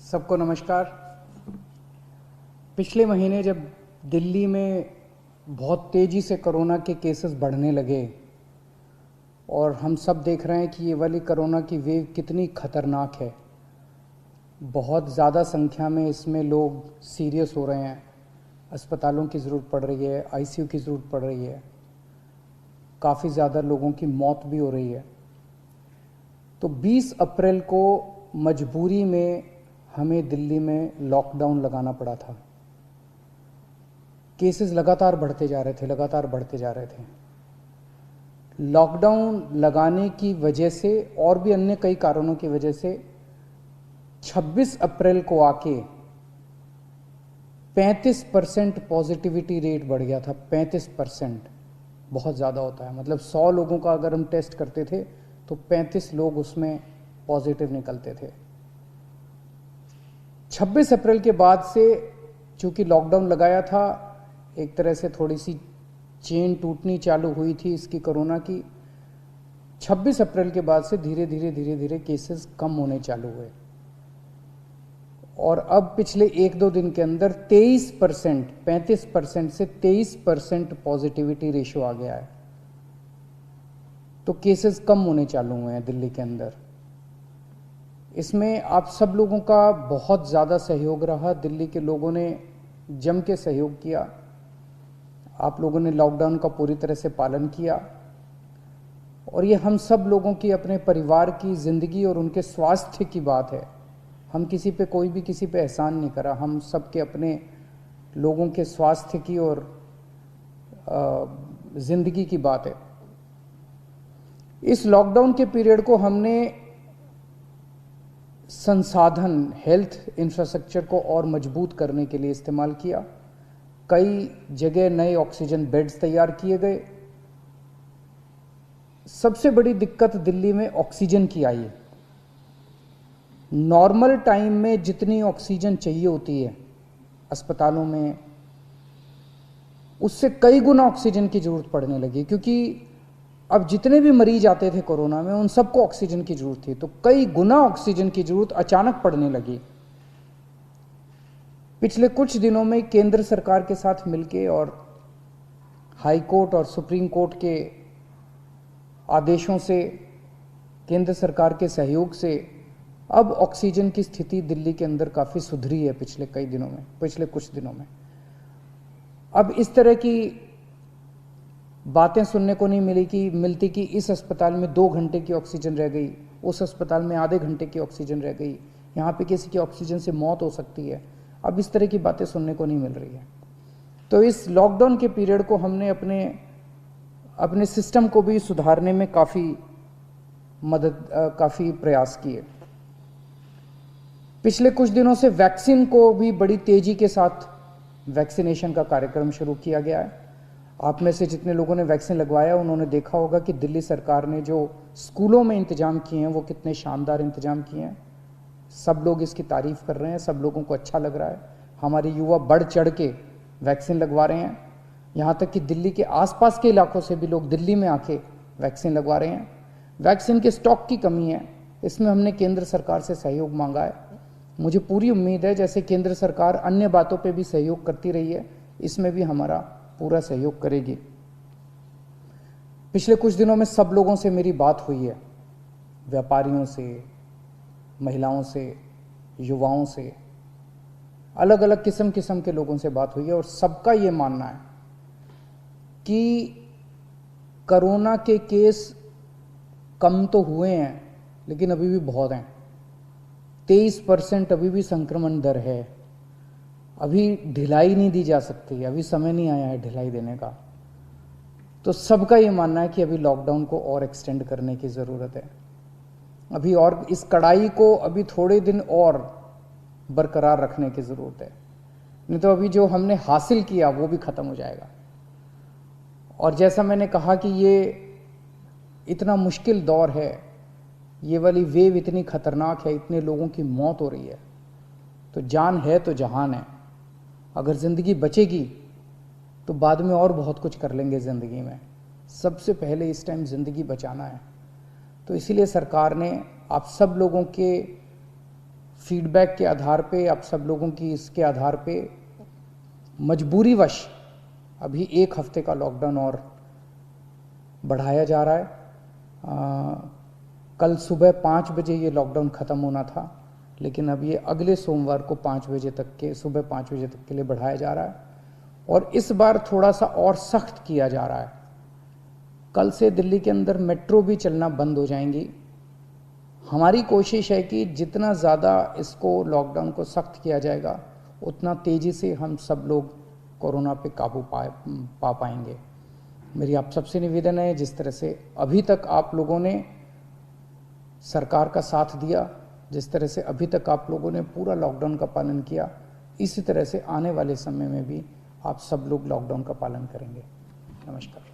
सबको नमस्कार। पिछले महीने जब दिल्ली में बहुत तेज़ी से कोरोना के केसेस बढ़ने लगे और हम सब देख रहे हैं कि ये वाली कोरोना की वेव कितनी ख़तरनाक है, बहुत ज़्यादा संख्या में इसमें लोग सीरियस हो रहे हैं, अस्पतालों की ज़रूरत पड़ रही है, आईसीयू की ज़रूरत पड़ रही है, काफ़ी ज़्यादा लोगों की मौत भी हो रही है। तो 20 अप्रैल को मजबूरी में हमें दिल्ली में लॉकडाउन लगाना पड़ा था। केसेस लगातार बढ़ते जा रहे थे। लॉकडाउन लगाने की वजह से और भी अन्य कई कारणों की वजह से 26 अप्रैल को आके 35% पॉजिटिविटी रेट बढ़ गया था। 35% बहुत ज़्यादा होता है, मतलब 100 लोगों का अगर हम टेस्ट करते थे तो 35 लोग उसमें पॉजिटिव निकलते थे। 26 अप्रैल के बाद से चूँकि लॉकडाउन लगाया था, एक तरह से थोड़ी सी चेन टूटनी चालू हुई थी इसकी कोरोना की। 26 अप्रैल के बाद से धीरे धीरे केसेस कम होने चालू हुए और अब पिछले 1-2 दिन के अंदर 23%, 35% से 23% पॉजिटिविटी रेशियो आ गया है। तो केसेस कम होने चालू हुए हैं दिल्ली के अंदर। इसमें आप सब लोगों का बहुत ज़्यादा सहयोग रहा। दिल्ली के लोगों ने जम के सहयोग किया। आप लोगों ने लॉकडाउन का पूरी तरह से पालन किया और ये हम सब लोगों की, अपने परिवार की ज़िंदगी और उनके स्वास्थ्य की बात है। हम किसी पे, कोई भी किसी पे एहसान नहीं करा, हम सब के अपने लोगों के स्वास्थ्य की और ज़िंदगी की बात है। इस लॉकडाउन के पीरियड को हमने संसाधन, हेल्थ इंफ्रास्ट्रक्चर को और मजबूत करने के लिए इस्तेमाल किया। कई जगह नए ऑक्सीजन बेड्स तैयार किए गए। सबसे बड़ी दिक्कत दिल्ली में ऑक्सीजन की आई है। नॉर्मल टाइम में जितनी ऑक्सीजन चाहिए होती है अस्पतालों में, उससे कई गुना ऑक्सीजन की ज़रूरत पड़ने लगी, क्योंकि अब जितने भी मरीज आते थे कोरोना में उन सबको ऑक्सीजन की ज़रूरत थी। तो कई गुना ऑक्सीजन की ज़रूरत अचानक पड़ने लगी। पिछले कुछ दिनों में केंद्र सरकार के साथ मिलके और हाई कोर्ट और सुप्रीम कोर्ट के आदेशों से, केंद्र सरकार के सहयोग से अब ऑक्सीजन की स्थिति दिल्ली के अंदर काफ़ी सुधरी है पिछले कुछ दिनों में। अब इस तरह की बातें सुनने को नहीं मिलती कि इस अस्पताल में 2 घंटे की ऑक्सीजन रह गई, उस अस्पताल में आधे घंटे की ऑक्सीजन रह गई, यहाँ पे किसी की ऑक्सीजन से मौत हो सकती है। अब इस तरह की बातें सुनने को नहीं मिल रही है। तो इस लॉकडाउन के पीरियड को हमने अपने सिस्टम को भी सुधारने में काफ़ी प्रयास किए। पिछले कुछ दिनों से वैक्सीन को भी बड़ी तेज़ी के साथ वैक्सीनेशन का कार्यक्रम शुरू किया गया है। आप में से जितने लोगों ने वैक्सीन लगवाया उन्होंने देखा होगा कि दिल्ली सरकार ने जो स्कूलों में इंतजाम किए हैं वो कितने शानदार इंतजाम किए हैं। सब लोग इसकी तारीफ़ कर रहे हैं, सब लोगों को अच्छा लग रहा है। हमारे युवा बढ़ चढ़ के वैक्सीन लगवा रहे हैं। यहाँ तक कि दिल्ली के आसपास के इलाकों से भी लोग दिल्ली में आके वैक्सीन लगवा रहे हैं। वैक्सीन के स्टॉक की कमी है, इसमें हमने केंद्र सरकार से सहयोग मांगा है। मुझे पूरी उम्मीद है जैसे केंद्र सरकार अन्य बातों पे भी सहयोग करती रही है, इसमें भी हमारा पूरा सहयोग करेगी। पिछले कुछ दिनों में सब लोगों से मेरी बात हुई है, व्यापारियों से, महिलाओं से, युवाओं से, अलग अलग किस्म के लोगों से बात हुई है और सबका ये मानना है कि कोरोना के केस कम तो हुए हैं लेकिन अभी भी बहुत हैं। 23% अभी भी संक्रमण दर है। अभी ढिलाई नहीं दी जा सकती, अभी समय नहीं आया है ढिलाई देने का। तो सबका ये मानना है कि अभी लॉकडाउन को और एक्सटेंड करने की ज़रूरत है। अभी और इस कड़ाई को अभी थोड़े दिन और बरकरार रखने की ज़रूरत है, नहीं तो अभी जो हमने हासिल किया वो भी ख़त्म हो जाएगा। और जैसा मैंने कहा कि ये इतना मुश्किल दौर है, ये वाली वेव इतनी ख़तरनाक है, इतने लोगों की मौत हो रही है, तो जान है तो जहान है। अगर ज़िंदगी बचेगी तो बाद में और बहुत कुछ कर लेंगे ज़िंदगी में। सबसे पहले इस टाइम ज़िंदगी बचाना है। तो इसीलिए सरकार ने आप सब लोगों के फीडबैक के आधार पे, आप सब लोगों की इसके आधार पे मजबूरीवश अभी 1 हफ्ते का लॉकडाउन और बढ़ाया जा रहा है। कल सुबह 5 बजे ये लॉकडाउन ख़त्म होना था, लेकिन अब ये अगले सोमवार को 5 बजे तक के, सुबह 5 बजे तक के लिए बढ़ाया जा रहा है और इस बार थोड़ा सा और सख्त किया जा रहा है। कल से दिल्ली के अंदर मेट्रो भी चलना बंद हो जाएंगी। हमारी कोशिश है कि जितना ज़्यादा इसको लॉकडाउन को सख्त किया जाएगा उतना तेज़ी से हम सब लोग कोरोना पे काबू पा पाएंगे। मेरी आप सबसे निवेदन है, जिस तरह से अभी तक आप लोगों ने सरकार का साथ दिया, जिस तरह से अभी तक आप लोगों ने पूरा लॉकडाउन का पालन किया, इसी तरह से आने वाले समय में भी आप सब लोग लॉकडाउन का पालन करेंगे। नमस्कार।